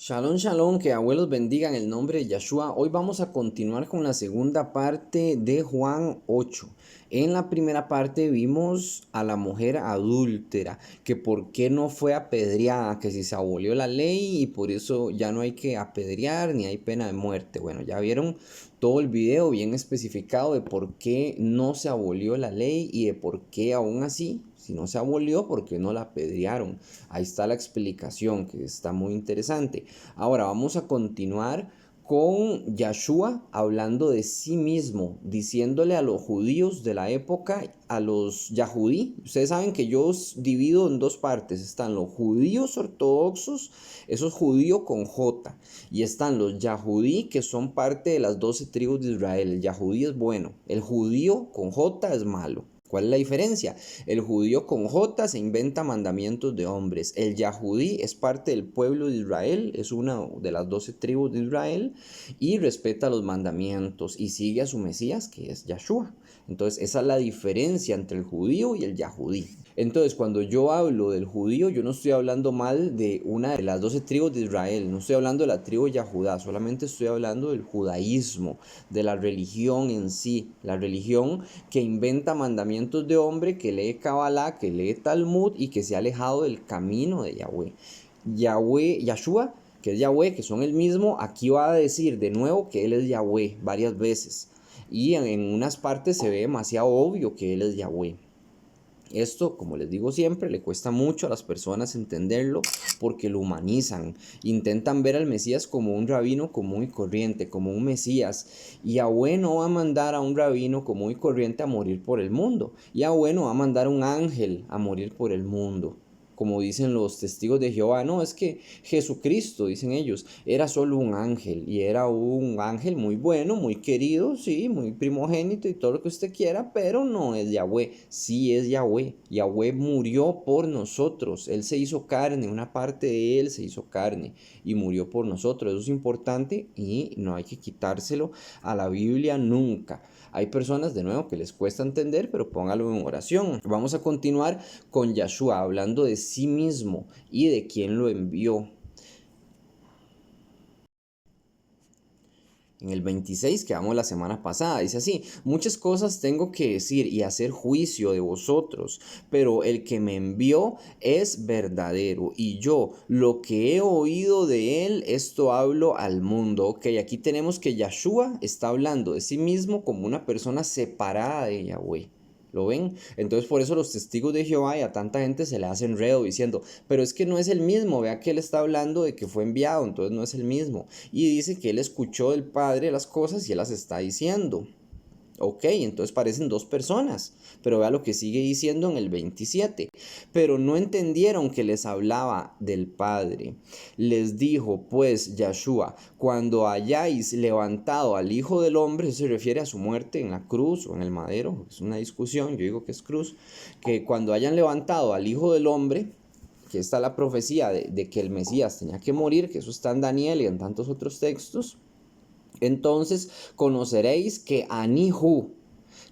Shalom, shalom, que abuelos bendigan el nombre de Yahshua. Hoy vamos a continuar con la segunda parte de Juan 8. En la primera parte vimos a la mujer adúltera, que por qué no fue apedreada, que si se abolió la ley y por eso ya no hay que apedrear ni hay pena de muerte. Bueno, ya vieron todo el video bien especificado de por qué no se abolió la ley y de por qué aún así, si no se abolió, por qué no la apedrearon. Ahí está la explicación, que está muy interesante. Ahora vamos a continuar con Yahshua hablando de sí mismo, diciéndole a los judíos de la época, a los Yahudí. Ustedes saben que yo os divido en dos partes. Están los judíos ortodoxos, esos judíos con J, y están los Yahudí, que son parte de las 12 tribus de Israel. El Yahudí es bueno, el judío con J es malo. ¿Cuál es la diferencia? El judío con J se inventa mandamientos de hombres. El Yahudí es parte del pueblo de Israel, es una de las 12 tribus de Israel y respeta los mandamientos y sigue a su Mesías, que es Yahshua. Entonces, esa es la diferencia entre el judío y el Yahudí. Entonces, cuando yo hablo del judío, yo no estoy hablando mal de una de las 12 tribus de Israel, no estoy hablando de la tribu de Yahudá, solamente estoy hablando del judaísmo, de la religión en sí, la religión que inventa mandamientos de hombre, que lee Kabbalah, que lee Talmud y que se ha alejado del camino de Yahweh. Yahshua, que es Yahweh, que son el mismo, aquí va a decir de nuevo que él es Yahweh varias veces. Y en unas partes se ve demasiado obvio que él es Yahweh. Esto, como les digo siempre, le cuesta mucho a las personas entenderlo porque lo humanizan. Intentan ver al Mesías como un rabino común y corriente, como un Mesías. Y Yahweh no va a mandar a un rabino común y corriente a morir por el mundo. Yahweh no va a mandar a un ángel a morir por el mundo. Como dicen los testigos de Jehová, no, es que Jesucristo, dicen ellos, era solo un ángel y era un ángel muy bueno, muy querido, sí, muy primogénito y todo lo que usted quiera, pero no es Yahweh, sí es Yahweh. Yahweh murió por nosotros, Él se hizo carne, una parte de Él se hizo carne y murió por nosotros. Eso es importante y no hay que quitárselo a la Biblia nunca. Hay personas, de nuevo, que les cuesta entender, pero póngalo en oración. Vamos a continuar con Yahshua, hablando de sí mismo y de quién lo envió. En el 26 que vamos la semana pasada, dice así: muchas cosas tengo que decir y hacer juicio de vosotros, pero el que me envió es verdadero, y yo lo que he oído de él, esto hablo al mundo. Ok, aquí tenemos que Yahshua está hablando de sí mismo como una persona separada de Yahweh. ¿Lo ven? Entonces por eso los testigos de Jehová y a tanta gente se le hace enredo diciendo, pero es que no es el mismo, vea que él está hablando de que fue enviado, entonces no es el mismo. Y dice que él escuchó del Padre las cosas y él las está diciendo. Ok, entonces parecen dos personas, pero vea lo que sigue diciendo en el 27. Pero no entendieron que les hablaba del Padre. Les dijo pues Yahshua, cuando hayáis levantado al Hijo del Hombre, eso se refiere a su muerte en la cruz o en el madero, es una discusión, yo digo que es cruz, que cuando hayan levantado al Hijo del Hombre, que está la profecía de que el Mesías tenía que morir, que eso está en Daniel y en tantos otros textos, entonces conoceréis que Anihu,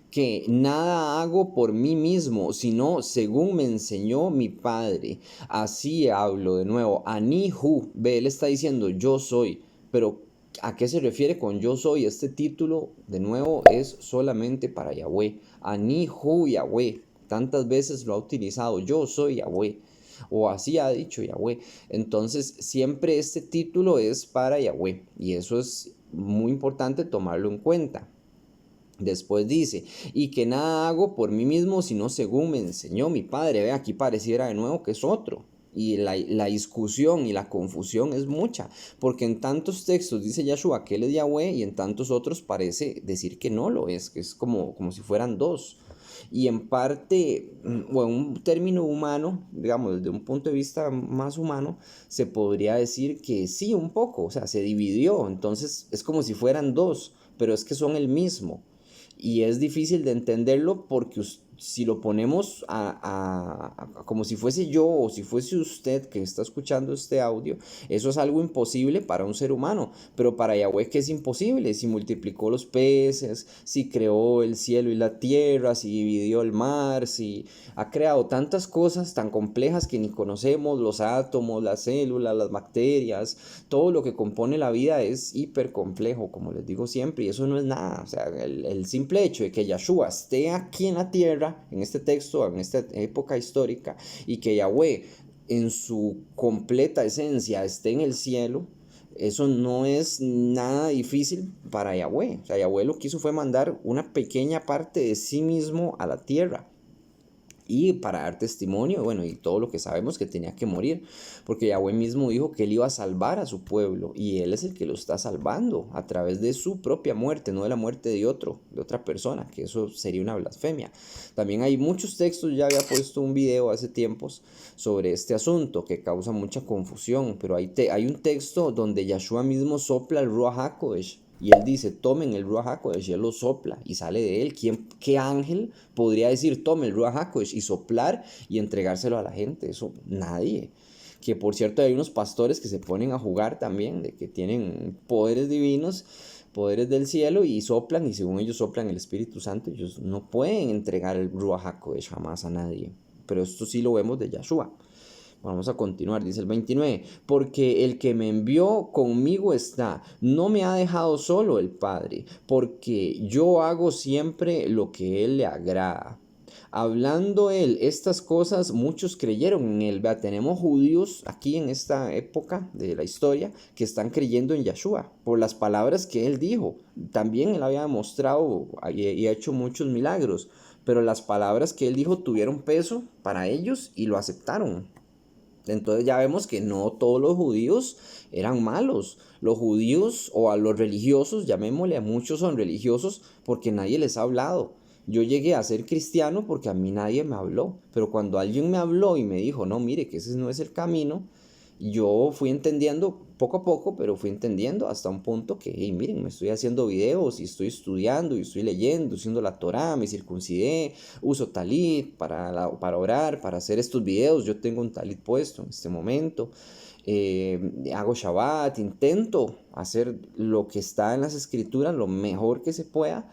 que nada hago por mí mismo, sino según me enseñó mi Padre. Así hablo de nuevo. Anihu, ve, él está diciendo yo soy, pero ¿a qué se refiere con yo soy? Este título, de nuevo, es solamente para Yahweh. Anihu Yahweh. Tantas veces lo ha utilizado. Yo soy Yahweh. O así ha dicho Yahweh. Entonces, siempre este título es para Yahweh. Y eso es muy importante tomarlo en cuenta. Después dice, y que nada hago por mí mismo, sino según me enseñó mi Padre. Ve, aquí pareciera de nuevo que es otro. Y la discusión y la confusión es mucha, porque en tantos textos dice Yahshua que él es Yahweh y en tantos otros parece decir que no lo es, que es como si fueran dos. Y en parte, o en un término humano, digamos, desde un punto de vista más humano, se podría decir que sí, un poco, o sea, se dividió, entonces es como si fueran dos, pero es que son el mismo. Y es difícil de entenderlo porque si lo ponemos como si fuese yo o si fuese usted que está escuchando este audio, eso es algo imposible para un ser humano, pero para Yahweh que es imposible, si multiplicó los peces, si creó el cielo y la tierra, si dividió el mar, si ha creado tantas cosas tan complejas que ni conocemos, los átomos, las células, las bacterias, todo lo que compone la vida es hiper complejo, como les digo siempre, y eso no es nada. O sea, el simple hecho de que Yahshua esté aquí en la tierra, en este texto, en esta época histórica, y que Yahweh en su completa esencia esté en el cielo, eso no es nada difícil para Yahweh. O sea, Yahweh lo que hizo fue mandar una pequeña parte de sí mismo a la tierra y para dar testimonio, bueno, y todo lo que sabemos que tenía que morir, porque Yahweh mismo dijo que él iba a salvar a su pueblo, y él es el que lo está salvando a través de su propia muerte, no de la muerte de otra persona, que eso sería una blasfemia. También hay muchos textos, ya había puesto un video hace tiempos sobre este asunto que causa mucha confusión, pero hay un texto donde Yahshua mismo sopla el Ruach HaKodesh, y él dice, tomen el Ruach HaKodesh, y él lo sopla, y sale de él. ¿Qué ángel podría decir, tome el Ruach HaKodesh, y soplar y entregárselo a la gente? Eso, nadie. Que por cierto hay unos pastores que se ponen a jugar también, de que tienen poderes divinos, poderes del cielo, y soplan, y según ellos soplan el Espíritu Santo, ellos no pueden entregar el Ruach HaKodesh jamás a nadie. Pero esto sí lo vemos de Yahshua. Vamos a continuar, dice el 29, porque el que me envió conmigo está, no me ha dejado solo el Padre, porque yo hago siempre lo que él le agrada. Hablando él estas cosas, muchos creyeron en él. Vea, tenemos judíos aquí en esta época de la historia que están creyendo en Yahshua por las palabras que él dijo. También él había demostrado y ha hecho muchos milagros, pero las palabras que él dijo tuvieron peso para ellos y lo aceptaron. Entonces ya vemos que no todos los judíos eran malos. Los judíos o a los religiosos, llamémosle, a muchos son religiosos porque nadie les ha hablado. Yo llegué a ser cristiano porque a mí nadie me habló. Pero cuando alguien me habló y me dijo, no, mire, que ese no es el camino, yo fui entendiendo poco a poco, pero fui entendiendo hasta un punto que, hey, miren, me estoy haciendo videos y estoy estudiando y estoy leyendo, haciendo la Torá, me circuncidé, uso talit para orar, para hacer estos videos. Yo tengo un talit puesto en este momento. Hago Shabbat, intento hacer lo que está en las escrituras lo mejor que se pueda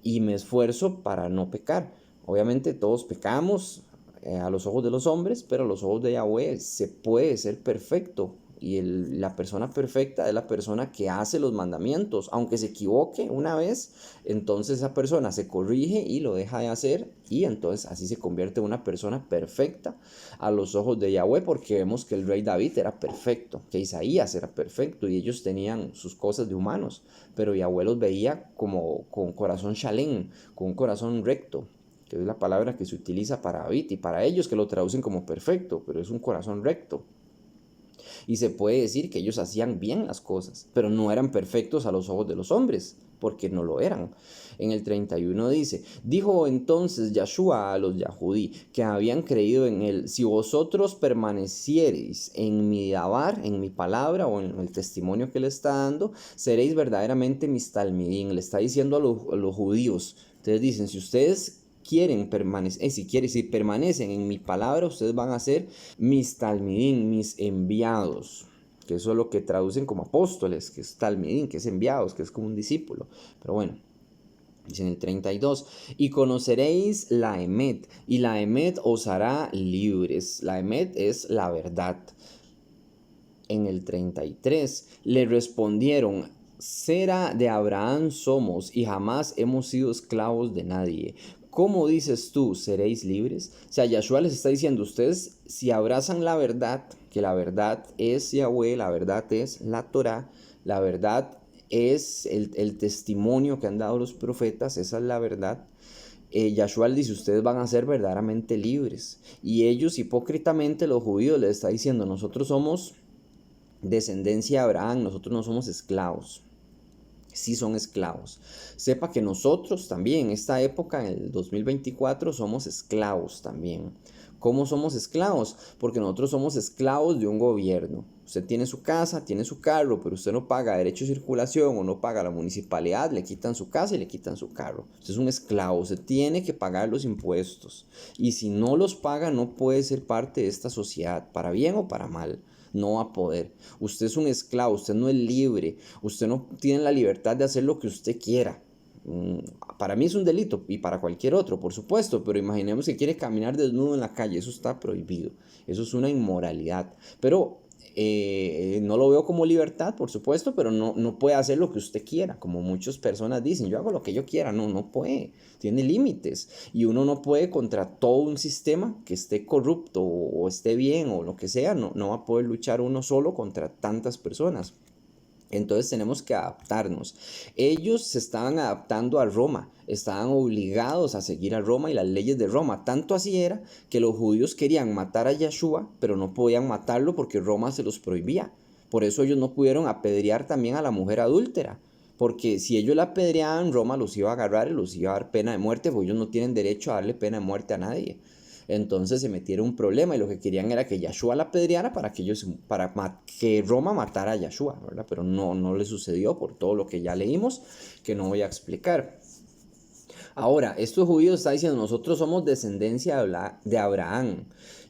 y me esfuerzo para no pecar. Obviamente todos pecamos a los ojos de los hombres, pero a los ojos de Yahweh se puede ser perfecto. Y la persona perfecta es la persona que hace los mandamientos. Aunque se equivoque una vez, entonces esa persona se corrige y lo deja de hacer. Y entonces así se convierte en una persona perfecta a los ojos de Yahweh, porque vemos que el rey David era perfecto, que Isaías era perfecto y ellos tenían sus cosas de humanos. Pero Yahweh los veía como con corazón shalem, con un corazón recto, que es la palabra que se utiliza para David y para ellos que lo traducen como perfecto, pero es un corazón recto. Y se puede decir que ellos hacían bien las cosas, pero no eran perfectos a los ojos de los hombres, porque no lo eran. En el 31 dice, dijo entonces Yahshua a los Yahudí que habían creído en él, si vosotros permaneciereis en mi dabar, en mi palabra o en el testimonio que le está dando, seréis verdaderamente mis talmidim. Le está diciendo a los judíos. Ustedes dicen, si ustedes quieren permanecer, si permanecen en mi palabra, ustedes van a ser mis talmidim, mis enviados, que eso es lo que traducen como apóstoles, que es talmidim, que es enviados, que es como un discípulo. Pero bueno, dice en el 32, y conoceréis la Emet, y la Emet os hará libres. La Emet es la verdad. En el 33, le respondieron, Sera de Abraham somos y jamás hemos sido esclavos de nadie. ¿Cómo dices tú, seréis libres? O sea, Yahshua les está diciendo, ustedes si abrazan la verdad, que la verdad es Yahweh, la verdad es la Torah, la verdad es el testimonio que han dado los profetas, esa es la verdad. Yahshua les dice, ustedes van a ser verdaderamente libres. Y ellos hipócritamente, los judíos, les está diciendo, nosotros somos descendencia de Abraham, nosotros no somos esclavos. Sí son esclavos. Sepa que nosotros también en esta época, en el 2024, somos esclavos también. ¿Cómo somos esclavos? Porque nosotros somos esclavos de un gobierno. Usted tiene su casa, tiene su carro, pero usted no paga derecho de circulación o no paga la municipalidad, le quitan su casa y le quitan su carro. Usted es un esclavo, usted tiene que pagar los impuestos. Y si no los paga, no puede ser parte de esta sociedad, para bien o para mal. No va a poder. Usted es un esclavo, usted no es libre, usted no tiene la libertad de hacer lo que usted quiera. Para mí es un delito y para cualquier otro, por supuesto, pero imaginemos que quiere caminar desnudo en la calle, eso está prohibido, eso es una inmoralidad, pero no lo veo como libertad, por supuesto, pero no puede hacer lo que usted quiera, como muchas personas dicen, yo hago lo que yo quiera, no puede, tiene límites y uno no puede contra todo un sistema que esté corrupto o esté bien o lo que sea, no va a poder luchar uno solo contra tantas personas. Entonces tenemos que adaptarnos. Ellos se estaban adaptando a Roma, estaban obligados a seguir a Roma y las leyes de Roma. Tanto así era que los judíos querían matar a Yeshua, pero no podían matarlo porque Roma se los prohibía. Por eso ellos no pudieron apedrear también a la mujer adúltera. Porque si ellos la apedreaban, Roma los iba a agarrar y los iba a dar pena de muerte, porque ellos no tienen derecho a darle pena de muerte a nadie. Entonces se metieron un problema y lo que querían era que Yeshua la apedreara para que Roma matara a Yeshua, ¿verdad? Pero no le sucedió por todo lo que ya leímos, que no voy a explicar. Ahora, estos judíos están diciendo, nosotros somos descendencia de Abraham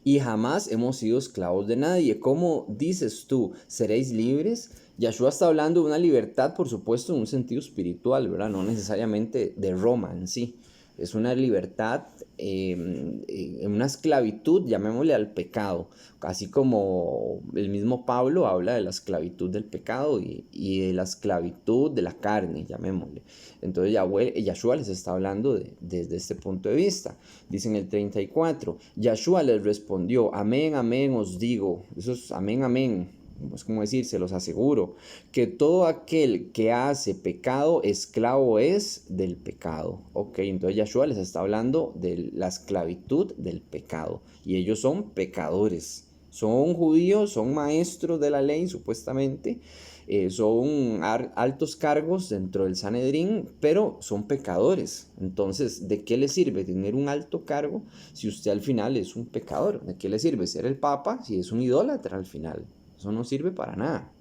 y jamás hemos sido esclavos de nadie. ¿Cómo dices tú, seréis libres? Yeshua está hablando de una libertad, por supuesto, en un sentido espiritual, ¿verdad? No necesariamente de Roma en sí. Es una libertad, una esclavitud, llamémosle al pecado, así como el mismo Pablo habla de la esclavitud del pecado y de la esclavitud de la carne, llamémosle. Entonces Yahshua les está hablando desde este punto de vista. Dice en el 34, Yahshua les respondió, amén, amén os digo, eso es amén, amén. Es como decir, se los aseguro, que todo aquel que hace pecado, esclavo es del pecado. Ok, entonces Yahshua les está hablando de la esclavitud del pecado. Y ellos son pecadores. Son judíos, son maestros de la ley, supuestamente. Son altos cargos dentro del Sanedrín, pero son pecadores. Entonces, ¿de qué le sirve tener un alto cargo si usted al final es un pecador? ¿De qué le sirve ser el papa si es un idólatra al final? Eso no sirve para nada.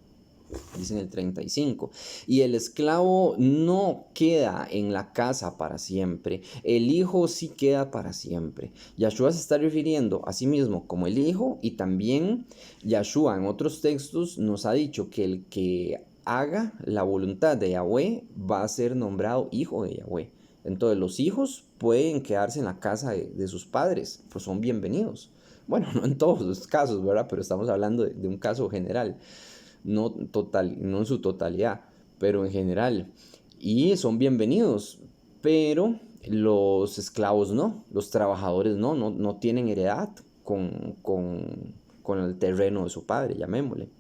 Dice en el 35, y el esclavo no queda en la casa para siempre, el hijo sí queda para siempre. Yahshua se está refiriendo a sí mismo como el hijo, y también Yahshua en otros textos nos ha dicho que el que haga la voluntad de Yahweh va a ser nombrado hijo de Yahweh. Entonces los hijos pueden quedarse en la casa de sus padres, pues son bienvenidos. Bueno, no en todos los casos, ¿verdad? Pero estamos hablando de un caso general. No en su totalidad, pero en general. Y son bienvenidos, pero los esclavos no, los trabajadores no tienen heredad con el terreno de su padre, llamémosle.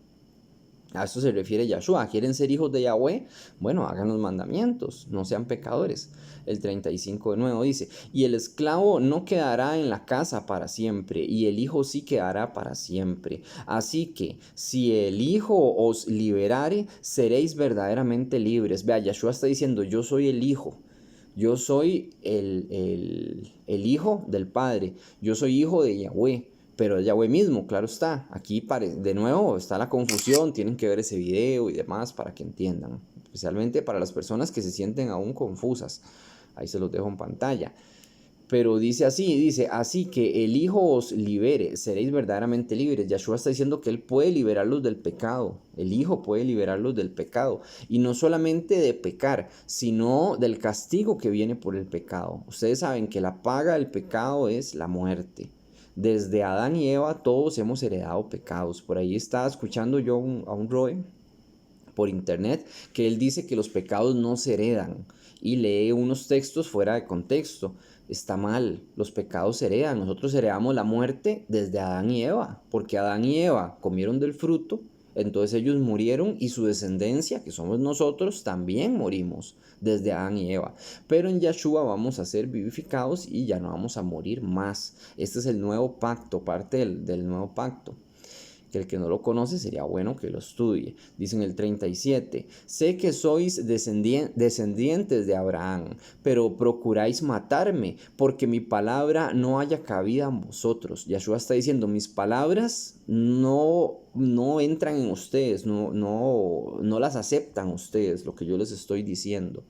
A esto se refiere Yahshua. ¿Quieren ser hijos de Yahweh? Bueno, hagan los mandamientos, no sean pecadores. El 35 de nuevo dice, y el esclavo no quedará en la casa para siempre, y el hijo sí quedará para siempre. Así que, si el hijo os liberare, seréis verdaderamente libres. Vea, Yahshua está diciendo, yo soy el hijo. Yo soy el hijo del Padre. Yo soy hijo de Yahweh. Pero es Yahweh mismo, claro está. Aquí de nuevo está la confusión, tienen que ver ese video y demás para que entiendan. Especialmente para las personas que se sienten aún confusas. Ahí se los dejo en pantalla. Pero dice así que el Hijo os libere, seréis verdaderamente libres. Yahshua está diciendo que Él puede liberarlos del pecado. El Hijo puede liberarlos del pecado. Y no solamente de pecar, sino del castigo que viene por el pecado. Ustedes saben que la paga del pecado es la muerte. Desde Adán y Eva todos hemos heredado pecados. Por ahí estaba escuchando yo a un Roe por internet que él dice que los pecados no se heredan y lee unos textos fuera de contexto. Está mal, los pecados se heredan. Nosotros heredamos la muerte desde Adán y Eva, porque Adán y Eva comieron del fruto, entonces ellos murieron y su descendencia, que somos nosotros, también morimos desde Adán y Eva. Pero en Yahshua vamos a ser vivificados y ya no vamos a morir más. Este es el nuevo pacto, parte del nuevo pacto. que el que no lo conoce sería bueno que lo estudie. Dice en el 37, sé que sois descendientes de Abraham, pero procuráis matarme, porque mi palabra no haya cabida en vosotros. Yahshua está diciendo, mis palabras no entran en ustedes, no las aceptan ustedes, lo que yo les estoy diciendo.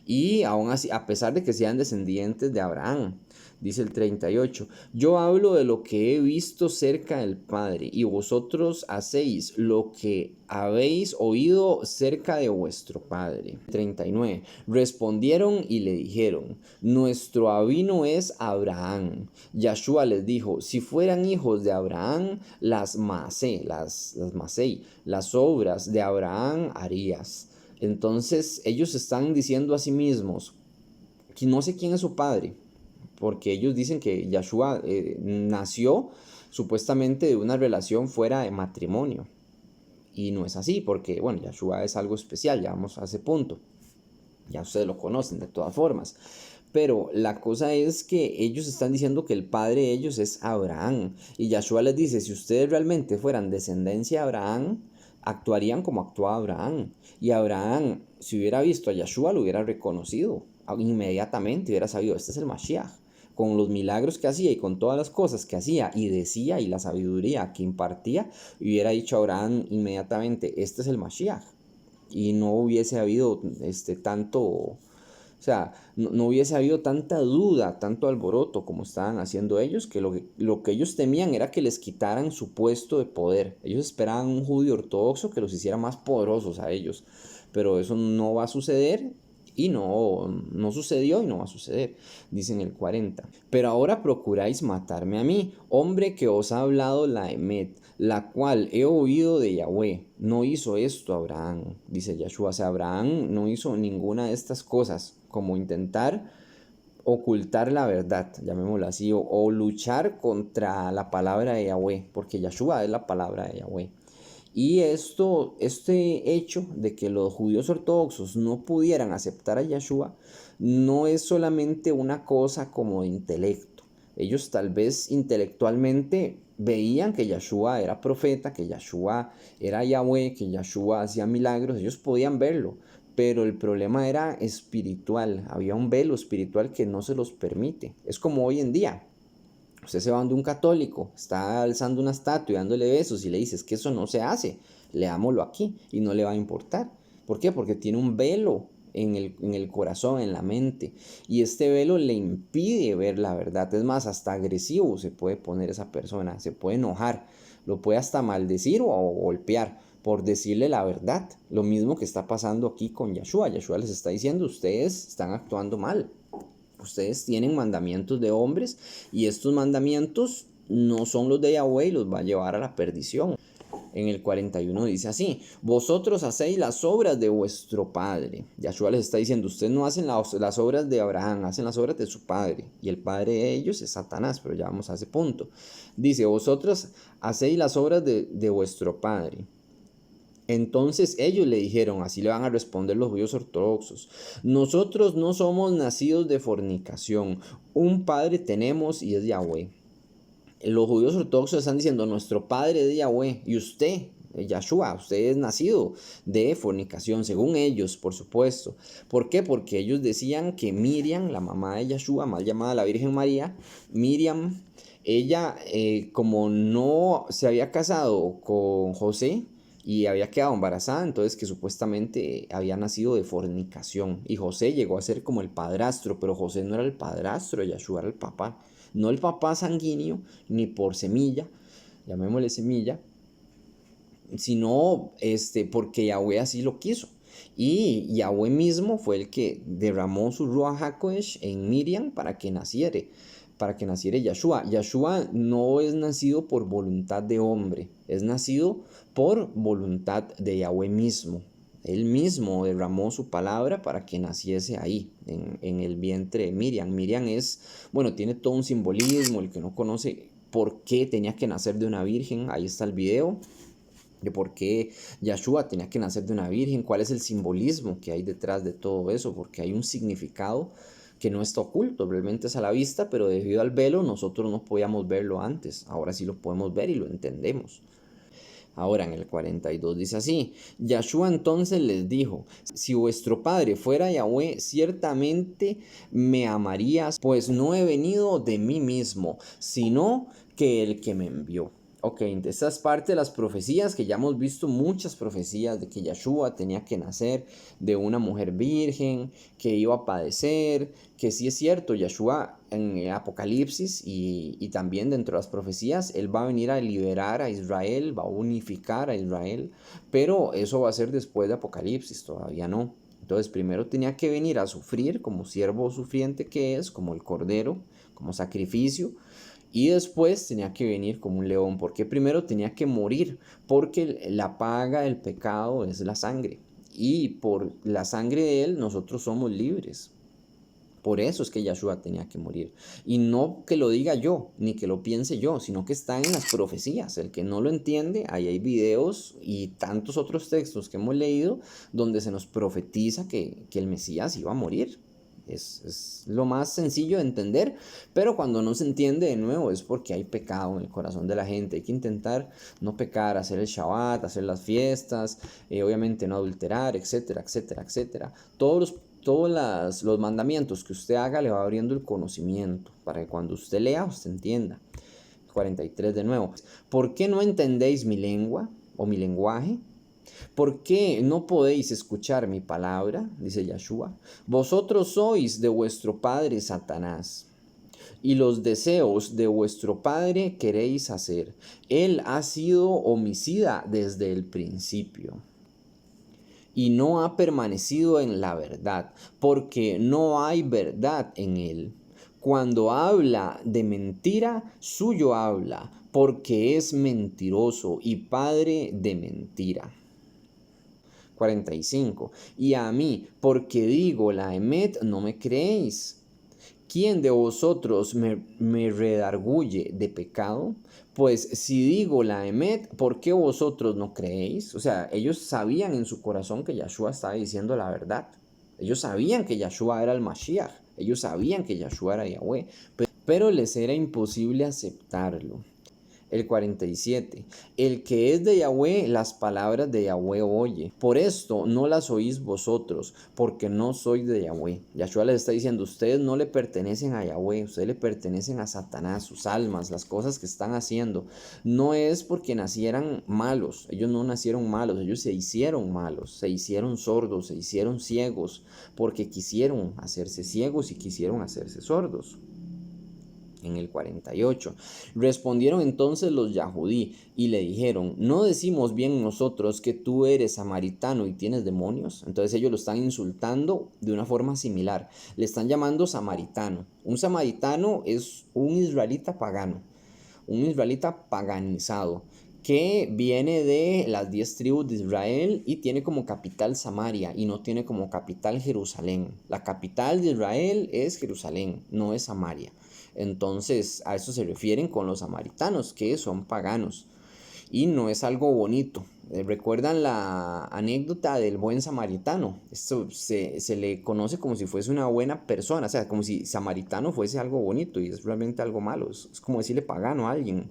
Y aún así, a pesar de que sean descendientes de Abraham, dice el 38, yo hablo de lo que he visto cerca del Padre, y vosotros hacéis lo que habéis oído cerca de vuestro Padre. 39, respondieron y le dijeron, nuestro abino es Abraham. Yahshua les dijo, si fueran hijos de Abraham, las las obras de Abraham harías. Entonces ellos están diciendo a sí mismos que no sé quién es su padre, porque ellos dicen que Yahshua nació supuestamente de una relación fuera de matrimonio. Y no es así, porque bueno, Yahshua es algo especial, ya vamos a ese punto. Ya ustedes lo conocen de todas formas. Pero la cosa es que ellos están diciendo que el padre de ellos es Abraham. Y Yahshua les dice, si ustedes realmente fueran descendencia de Abraham, actuarían como actuaba Abraham. Y Abraham, si hubiera visto a Yahshua, lo hubiera reconocido inmediatamente, hubiera sabido, este es el Mashiach. Con los milagros que hacía y con todas las cosas que hacía y decía y la sabiduría que impartía, hubiera dicho a Abraham inmediatamente, este es el Mashiach. Y no hubiese habido tanto, o sea, no hubiese habido tanta duda, tanto alboroto como estaban haciendo ellos, que lo que ellos temían era que les quitaran su puesto de poder. Ellos esperaban un judío ortodoxo que los hiciera más poderosos a ellos, pero eso no va a suceder y no sucedió y no va a suceder, dice en el 40. Pero ahora procuráis matarme a mí, hombre que os ha hablado la Emet, la cual he oído de Yahweh. No hizo esto Abraham, dice Yahshua. O sea, Abraham no hizo ninguna de estas cosas, como intentar ocultar la verdad, llamémoslo así, o luchar contra la palabra de Yahweh, porque Yahshua es la palabra de Yahweh. Y este hecho de que los judíos ortodoxos no pudieran aceptar a Yahshua no es solamente una cosa como de intelecto. Ellos tal vez intelectualmente veían que Yahshua era profeta, que Yahshua era Yahweh, que Yahshua hacía milagros, ellos podían verlo, pero el problema era espiritual, había un velo espiritual que no se los permite. Es como hoy en día. Usted se va donde un católico, está alzando una estatua y dándole besos y le dices que eso no se hace, leámoslo aquí y no le va a importar. ¿Por qué? Porque tiene un velo en el corazón, en la mente. Y este velo le impide ver la verdad. Es más, hasta agresivo se puede poner esa persona, se puede enojar, lo puede hasta maldecir o golpear por decirle la verdad. Lo mismo que está pasando aquí con Yahshua. Yahshua les está diciendo, ustedes están actuando mal. Ustedes tienen mandamientos de hombres y estos mandamientos no son los de Yahweh y los va a llevar a la perdición. En el 41 dice así, vosotros hacéis las obras de vuestro padre. Yahshua les está diciendo, ustedes no hacen las obras de Abraham, hacen las obras de su padre. Y el padre de ellos es Satanás, pero ya vamos a ese punto. Dice, vosotros hacéis las obras de vuestro padre. Entonces ellos le dijeron, así le van a responder los judíos ortodoxos, nosotros no somos nacidos de fornicación, un padre tenemos y es Yahweh. Los judíos ortodoxos están diciendo, nuestro padre es Yahweh y usted, Yahshua, usted es nacido de fornicación, según ellos, por supuesto. ¿Por qué? Porque ellos decían que Miriam, la mamá de Yahshua, mal llamada la Virgen María, Miriam, ella como no se había casado con José, y había quedado embarazada, entonces que supuestamente había nacido de fornicación. Y José llegó a ser como el padrastro, pero José no era el padrastro, Yahshua era el papá. No el papá sanguíneo, ni por semilla, llamémosle semilla, sino porque Yahweh así lo quiso. Y Yahweh mismo fue el que derramó su Ruach HaKodesh en Miriam para que naciera Yahshua. Yahshua no es nacido por voluntad de hombre, es nacido por voluntad de Yahweh mismo. Él mismo derramó su palabra para que naciese ahí, en el vientre de Miriam. Miriam tiene todo un simbolismo, el que no conoce por qué tenía que nacer de una virgen, ahí está el video de por qué Yahshua tenía que nacer de una virgen, cuál es el simbolismo que hay detrás de todo eso, porque hay un significado que no está oculto, realmente es a la vista, pero debido al velo nosotros no podíamos verlo antes, ahora sí lo podemos ver y lo entendemos. Ahora en el 42 dice así, Yahshua entonces les dijo, si vuestro padre fuera Yahweh, ciertamente me amarías, pues no he venido de mí mismo, sino que el que me envió. Ok, esta es parte de las profecías que ya hemos visto, muchas profecías de que Yahshua tenía que nacer de una mujer virgen, que iba a padecer, que sí es cierto, Yahshua en el Apocalipsis y también dentro de las profecías, él va a venir a liberar a Israel, va a unificar a Israel, pero eso va a ser después de Apocalipsis, todavía no. Entonces primero tenía que venir a sufrir como siervo sufriente que es, como el cordero, como sacrificio, y después tenía que venir como un león, porque primero tenía que morir, porque la paga del pecado es la sangre, y por la sangre de él nosotros somos libres. Por eso es que Yahshua tenía que morir. Y no que lo diga yo, ni que lo piense yo, sino que está en las profecías. El que no lo entiende, ahí hay videos y tantos otros textos que hemos leído donde se nos profetiza que el Mesías iba a morir. Es lo más sencillo de entender, pero cuando no se entiende de nuevo es porque hay pecado en el corazón de la gente. Hay que intentar no pecar, hacer el Shabbat, hacer las fiestas, obviamente no adulterar, etcétera, etcétera, etcétera. Todos los mandamientos que usted haga le va abriendo el conocimiento para que cuando usted lea, usted entienda. 43 de nuevo. ¿Por qué no entendéis mi lengua o mi lenguaje? ¿Por qué no podéis escuchar mi palabra? Dice Yahshua. Vosotros sois de vuestro padre Satanás, y los deseos de vuestro padre queréis hacer. Él ha sido homicida desde el principio, y no ha permanecido en la verdad, porque no hay verdad en él. Cuando habla de mentira, suyo habla, porque es mentiroso y padre de mentira. 45. Y a mí, porque digo la emet, no me creéis. ¿Quién de vosotros me redarguye de pecado? Pues si digo la emet, ¿por qué vosotros no creéis? O sea, ellos sabían en su corazón que Yahshua estaba diciendo la verdad. Ellos sabían que Yahshua era el Mashiach. Ellos sabían que Yahshua era Yahweh. Pero les era imposible aceptarlo. El 47. El que es de Yahweh, las palabras de Yahweh oye. Por esto no las oís vosotros, porque no soy de Yahweh. Yahshua les está diciendo, ustedes no le pertenecen a Yahweh, ustedes le pertenecen a Satanás, sus almas, las cosas que están haciendo. No es porque nacieran malos, ellos no nacieron malos, ellos se hicieron malos, se hicieron sordos, se hicieron ciegos, porque quisieron hacerse ciegos y quisieron hacerse sordos. En el 48. Respondieron entonces los Yahudí y le dijeron, ¿no decimos bien nosotros que tú eres samaritano y tienes demonios? Entonces ellos lo están insultando de una forma similar. Le están llamando samaritano. Un samaritano es un israelita pagano, un israelita paganizado, que viene de las 10 tribus de Israel y tiene como capital Samaria y no tiene como capital Jerusalén. La capital de Israel es Jerusalén, no es Samaria. Entonces a eso se refieren con los samaritanos, que son paganos. Y no es algo bonito. ¿Recuerdan la anécdota del buen samaritano? Esto se le conoce como si fuese una buena persona, o sea, como si samaritano fuese algo bonito y es realmente algo malo. Es como decirle pagano a alguien.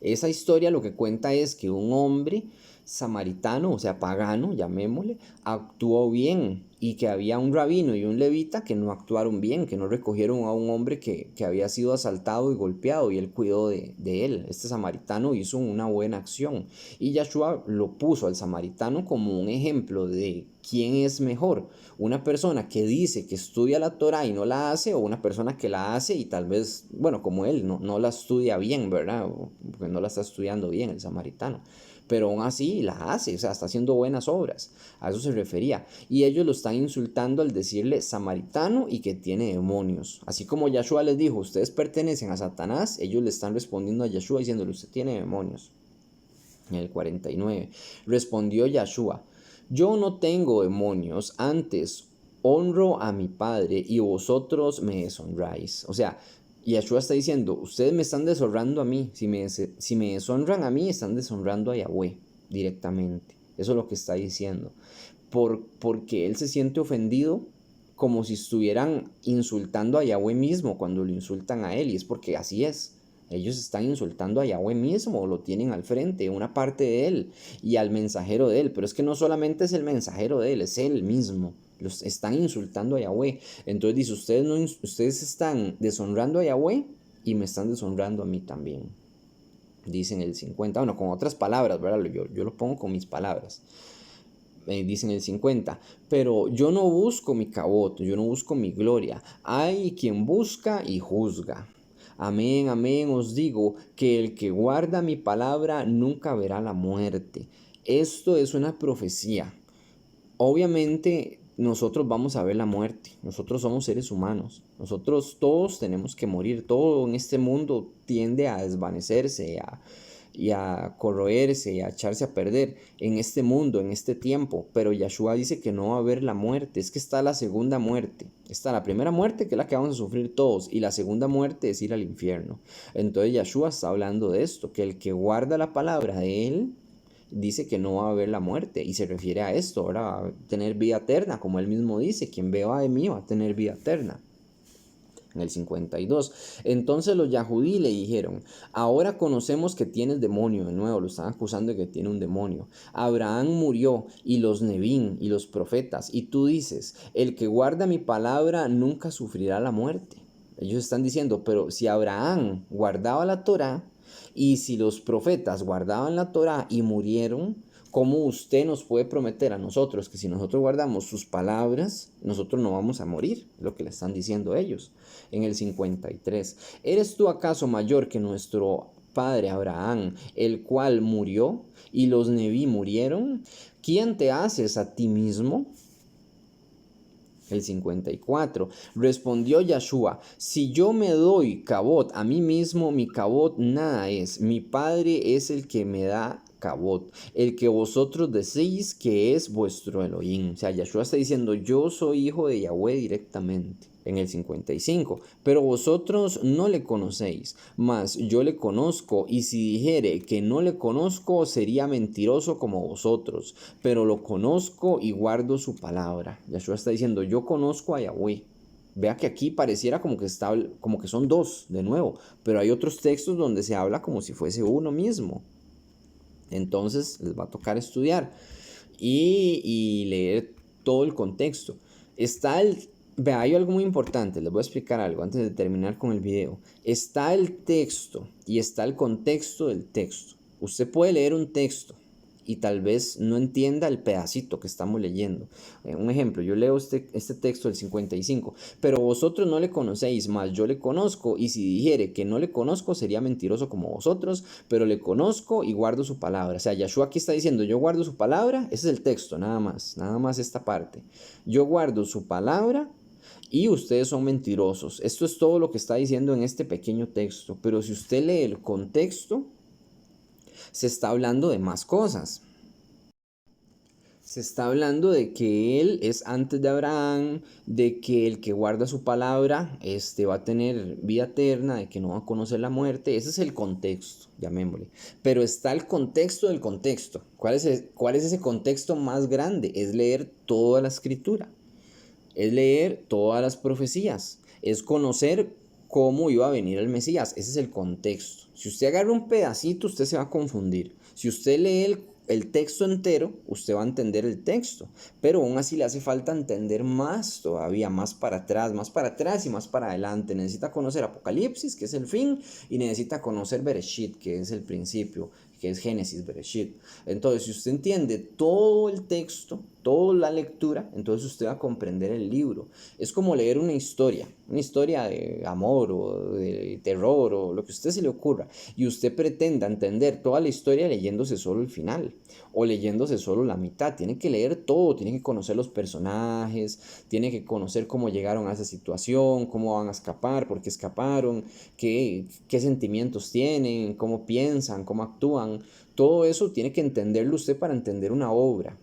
Esa historia lo que cuenta es que un hombre samaritano, o sea, pagano, llamémosle, actuó bien y que había un rabino y un levita que no actuaron bien, que no recogieron a un hombre que había sido asaltado y golpeado y él cuidó de él. Este samaritano hizo una buena acción y Yahshua lo puso al samaritano como un ejemplo de quién es mejor, una persona que dice que estudia la Torah y no la hace, o una persona que la hace y tal vez, bueno, como él, no la estudia bien, ¿verdad? Porque no la está estudiando bien el samaritano, pero aún así la hace, o sea, está haciendo buenas obras, a eso se refería. Y ellos lo están insultando al decirle samaritano y que tiene demonios. Así como Yahshua les dijo, ustedes pertenecen a Satanás, ellos le están respondiendo a Yahshua diciéndole, usted tiene demonios. En el 49, respondió Yahshua, yo no tengo demonios, antes honro a mi Padre y vosotros me deshonráis. O sea, Yahshua está diciendo, ustedes me están deshonrando a mí. Si me deshonran a mí, están deshonrando a Yahweh directamente. Eso es lo que está diciendo. Porque él se siente ofendido como si estuvieran insultando a Yahweh mismo cuando lo insultan a él. Y es porque así es. Ellos están insultando a Yahweh mismo, lo tienen al frente, una parte de él y al mensajero de él. Pero es que no solamente es el mensajero de él, es él mismo. Los están insultando a Yahweh. Entonces dice, ustedes están deshonrando a Yahweh y me están deshonrando a mí también. Dice en el 50, bueno, con otras palabras, ¿verdad? Yo lo pongo con mis palabras. Dice en el 50, pero yo no busco mi cabot, yo no busco mi gloria. Hay quien busca y juzga. Amén, amén, os digo que el que guarda mi palabra nunca verá la muerte. Esto es una profecía. Obviamente nosotros vamos a ver la muerte, nosotros somos seres humanos, nosotros todos tenemos que morir, todo en este mundo tiende a desvanecerse y a corroerse y a echarse a perder en este mundo, en este tiempo, pero Yahshua dice que no va a haber la muerte, es que está la segunda muerte, está la primera muerte que es la que vamos a sufrir todos y la segunda muerte es ir al infierno. Entonces Yahshua está hablando de esto, que el que guarda la palabra de él dice que no va a haber la muerte y se refiere a esto, ahora va a tener vida eterna, como él mismo dice, quien beba de mí va a tener vida eterna. En el 52, entonces los Yahudí le dijeron, ahora conocemos que tienes demonio, de nuevo lo están acusando de que tiene un demonio. Abraham murió y los Nevín y los profetas, y tú dices, el que guarda mi palabra nunca sufrirá la muerte. Ellos están diciendo, pero si Abraham guardaba la Torá, y si los profetas guardaban la Torá y murieron, ¿cómo usted nos puede prometer a nosotros que si nosotros guardamos sus palabras, nosotros no vamos a morir? Lo que le están diciendo ellos. En el 53, ¿eres tú acaso mayor que nuestro padre Abraham, el cual murió y los Neví murieron? ¿Quién te haces a ti mismo? El 54, respondió Yahshua, si yo me doy cabot a mí mismo, mi cabot nada es, mi Padre es el que me da cabot, el que vosotros decís que es vuestro Elohim. O sea, Yahshua está diciendo, yo soy hijo de Yahweh directamente. En el 55, pero vosotros no le conocéis, mas yo le conozco, y si dijere que no le conozco, sería mentiroso como vosotros, pero lo conozco y guardo su palabra. Yahshua está diciendo, yo conozco a Yahweh. Vea que aquí pareciera como que son dos de nuevo, pero hay otros textos donde se habla como si fuese uno mismo. Entonces les va a tocar estudiar y leer todo el contexto. Vea, hay algo muy importante, les voy a explicar algo antes de terminar con el video. Está el texto y está el contexto del texto. Usted puede leer un texto y tal vez no entienda el pedacito que estamos leyendo. Un ejemplo, yo leo este texto del 55, pero vosotros no le conocéis, mas yo le conozco, y si dijere que no le conozco, sería mentiroso como vosotros, pero le conozco y guardo su palabra. O sea, Yahshua aquí está diciendo, yo guardo su palabra, ese es el texto, nada más esta parte. Yo guardo su palabra y ustedes son mentirosos. Esto es todo lo que está diciendo en este pequeño texto, pero si usted lee el contexto, se está hablando de más cosas. Se está hablando de que él es antes de Abraham, de que el que guarda su palabra va a tener vida eterna, de que no va a conocer la muerte. Ese es el contexto, llamémosle. Pero está el contexto del contexto. ¿Cuál es ese contexto más grande? Es leer toda la escritura. Es leer todas las profecías. Es conocer cómo iba a venir el Mesías. Ese es el contexto. Si usted agarra un pedacito, usted se va a confundir. Si usted lee el texto entero, usted va a entender el texto, pero aún así le hace falta entender más todavía, más para atrás y más para adelante. Necesita conocer Apocalipsis, que es el fin, y necesita conocer Bereshit, que es el principio, que es Génesis, Bereshit. Entonces, si usted entiende todo el texto, toda la lectura, entonces usted va a comprender el libro. Es como leer una historia de amor o de terror o lo que a usted se le ocurra, y usted pretenda entender toda la historia leyéndose solo el final o leyéndose solo la mitad. Tiene que leer todo, tiene que conocer los personajes, tiene que conocer cómo llegaron a esa situación, cómo van a escapar, por qué escaparon, qué sentimientos tienen, cómo piensan, cómo actúan. Todo eso tiene que entenderlo usted para entender una obra.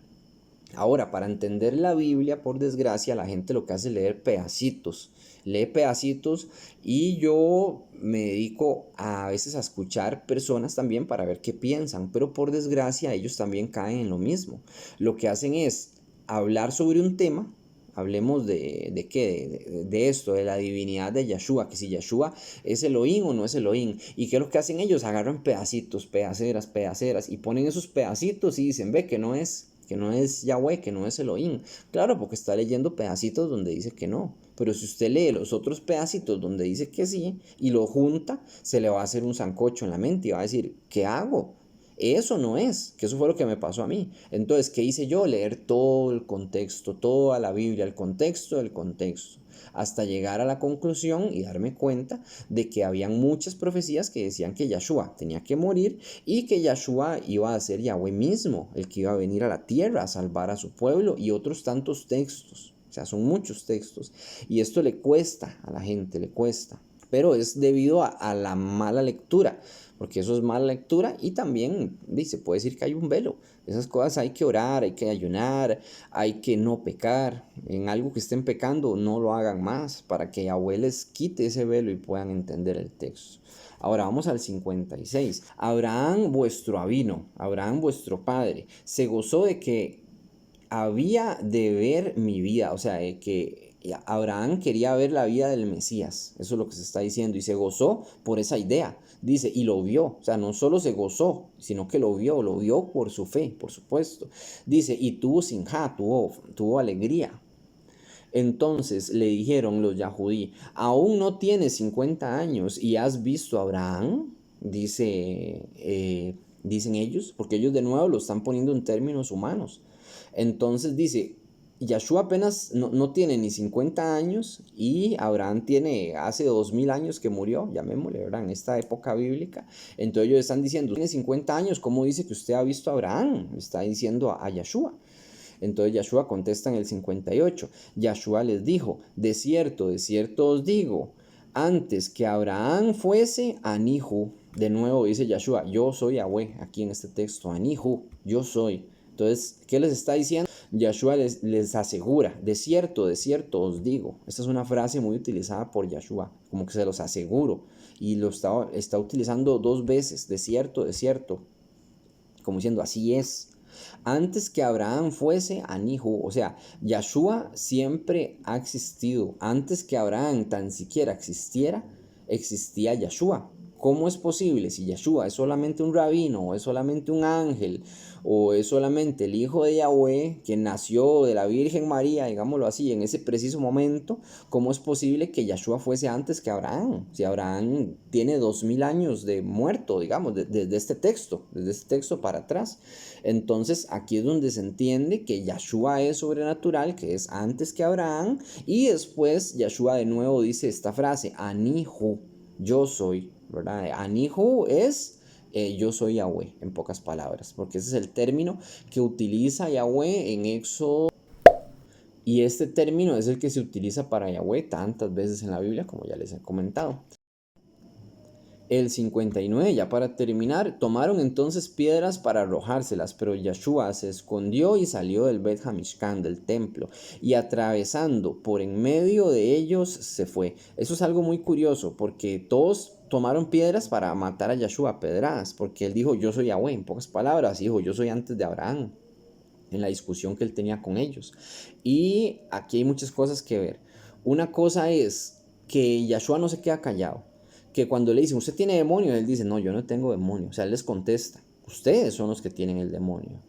Ahora, para entender la Biblia, por desgracia, la gente lo que hace es leer pedacitos. Lee pedacitos y yo me dedico a veces a escuchar personas también para ver qué piensan, pero por desgracia ellos también caen en lo mismo. Lo que hacen es hablar sobre un tema, Hablemos de qué, de esto, de la divinidad de Yeshua, que si Yeshua es Elohim o no es Elohim. ¿Y qué es lo que hacen ellos? Agarran pedacitos, pedaceras, y ponen esos pedacitos y dicen, ve, que no es Yahweh, que no es Elohim. Claro, porque está leyendo pedacitos donde dice que no. Pero si usted lee los otros pedacitos donde dice que sí y lo junta, se le va a hacer un sancocho en la mente y va a decir, ¿qué hago? Eso no es, que eso fue lo que me pasó a mí. Entonces, ¿qué hice yo? Leer todo el contexto, toda la Biblia, el contexto del contexto, hasta llegar a la conclusión y darme cuenta de que habían muchas profecías que decían que Yahshua tenía que morir y que Yahshua iba a ser Yahweh mismo, el que iba a venir a la tierra a salvar a su pueblo, y otros tantos textos. O sea, son muchos textos. Y esto le cuesta a la gente, le cuesta. Pero es debido a la mala lectura, porque eso es mala lectura, y también se puede decir que hay un velo. Esas cosas hay que orar, hay que ayunar, hay que no pecar. En algo que estén pecando, no lo hagan más, para que Yahweh les quite ese velo y puedan entender el texto. Ahora vamos al 56. Abraham vuestro avino, Abraham vuestro padre, se gozó de que había de ver mi vida, o sea, que Abraham quería ver la vida del Mesías, eso es lo que se está diciendo, y se gozó por esa idea, dice, y lo vio, o sea, no solo se gozó, sino que lo vio por su fe, por supuesto, dice, y tuvo sinja, tuvo alegría. Entonces le dijeron los Yahudí, aún no tienes 50 años y has visto a Abraham, dicen ellos, porque ellos de nuevo lo están poniendo en términos humanos. Entonces dice, Yahshua apenas no tiene ni 50 años y Abraham tiene hace 2000 años que murió, llamémosle, ¿verdad? En esta época bíblica. Entonces ellos están diciendo, tiene 50 años, ¿cómo dice que usted ha visto a Abraham? Está diciendo a Yahshua. Entonces Yahshua contesta en el 58. Yahshua les dijo, de cierto os digo, antes que Abraham fuese Anihu, de nuevo dice Yahshua, yo soy Yahweh, aquí en este texto, Anihu, yo soy. Entonces, ¿qué les está diciendo? Yahshua les asegura, de cierto os digo. Esta es una frase muy utilizada por Yahshua, como que se los aseguro. Y lo está utilizando dos veces, de cierto, como diciendo, así es. Antes que Abraham fuese Anihu, o sea, Yahshua siempre ha existido. Antes que Abraham tan siquiera existiera, existía Yahshua. ¿Cómo es posible si Yahshua es solamente un rabino, o es solamente un ángel, o es solamente el hijo de Yahweh, que nació de la Virgen María, digámoslo así, en ese preciso momento? ¿Cómo es posible que Yahshua fuese antes que Abraham? Si Abraham tiene 2000 años de muerto, digamos, desde este texto para atrás. Entonces aquí es donde se entiende que Yahshua es sobrenatural, que es antes que Abraham, y después Yahshua de nuevo dice esta frase, Anihu, yo soy, ¿verdad? Anihu es yo soy Yahweh, en pocas palabras, porque ese es el término que utiliza Yahweh en Éxodo, y este término es el que se utiliza para Yahweh tantas veces en la Biblia, como ya les he comentado. El 59, ya para terminar, tomaron entonces piedras para arrojárselas, pero Yahshua se escondió y salió del Bet Hamishkan, del templo, y atravesando por en medio de ellos se fue. Eso es algo muy curioso, porque todos tomaron piedras para matar a Yahshua, pedradas, porque él dijo, yo soy Yahweh, en pocas palabras, dijo, yo soy antes de Abraham, en la discusión que él tenía con ellos. Y aquí hay muchas cosas que ver. Una cosa es que Yahshua no se queda callado, que cuando le dicen, usted tiene demonio, él dice, no, yo no tengo demonio. O sea, él les contesta, ustedes son los que tienen el demonio.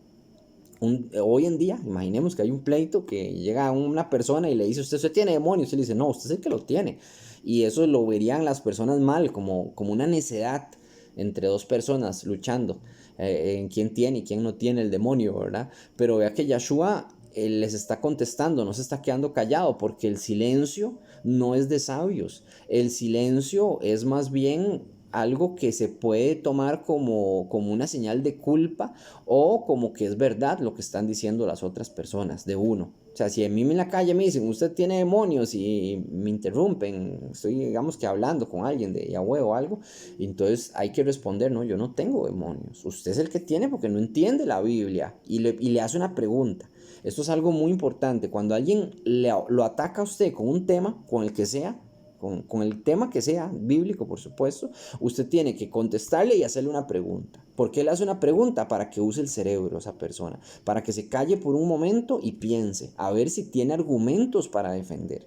Hoy en día, imaginemos que hay un pleito que llega a una persona y le dice, usted tiene demonio. Usted le dice, no, usted es el que lo tiene. Y eso lo verían las personas mal, como una necedad entre dos personas luchando en quién tiene y quién no tiene el demonio, ¿verdad? Pero vea que Yahshua les está contestando, no se está quedando callado, porque el silencio no es de sabios. El silencio es más bien algo que se puede tomar como una señal de culpa, o como que es verdad lo que están diciendo las otras personas de uno. O sea, si a mí en la calle me dicen, usted tiene demonios, y me interrumpen, estoy, digamos que hablando con alguien de Yahweh o algo, entonces hay que responder, no, yo no tengo demonios. Usted es el que tiene porque no entiende la Biblia, y le hace una pregunta. Esto es algo muy importante. Cuando alguien lo ataca a usted con un tema, con el que sea, con el tema que sea, bíblico por supuesto, usted tiene que contestarle y hacerle una pregunta. Porque él hace una pregunta para que use el cerebro esa persona, para que se calle por un momento y piense, a ver si tiene argumentos para defender.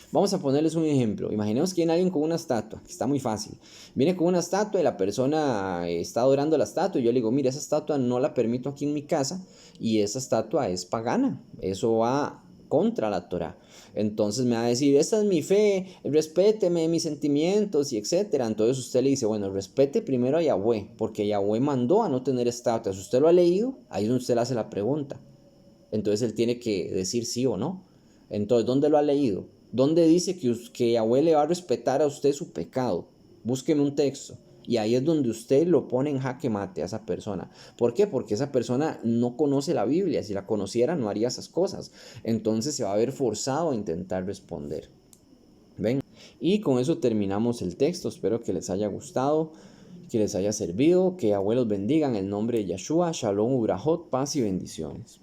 Vamos a ponerles un ejemplo. Imaginemos que viene alguien con una estatua, que está muy fácil. Viene con una estatua y la persona está adorando la estatua y yo le digo, mira, esa estatua no la permito aquí en mi casa y esa estatua es pagana. Eso va contra la Torah. Entonces me va a decir, esta es mi fe, respéteme mis sentimientos y etcétera. Entonces usted le dice, bueno, respete primero a Yahweh, porque Yahweh mandó a no tener estatuas. Si usted lo ha leído, ahí es donde usted le hace la pregunta. Entonces él tiene que decir sí o no. Entonces, ¿dónde lo ha leído? ¿Dónde dice que Yahweh le va a respetar a usted su pecado? Búsqueme un texto. Y ahí es donde usted lo pone en jaque mate a esa persona. ¿Por qué? Porque esa persona no conoce la Biblia. Si la conociera, no haría esas cosas. Entonces se va a ver forzado a intentar responder. ¿Ven? Y con eso terminamos el texto. Espero que les haya gustado, que les haya servido. Que Yahweh los bendiga en el nombre de Yeshua. Shalom, Ubrahot, paz y bendiciones.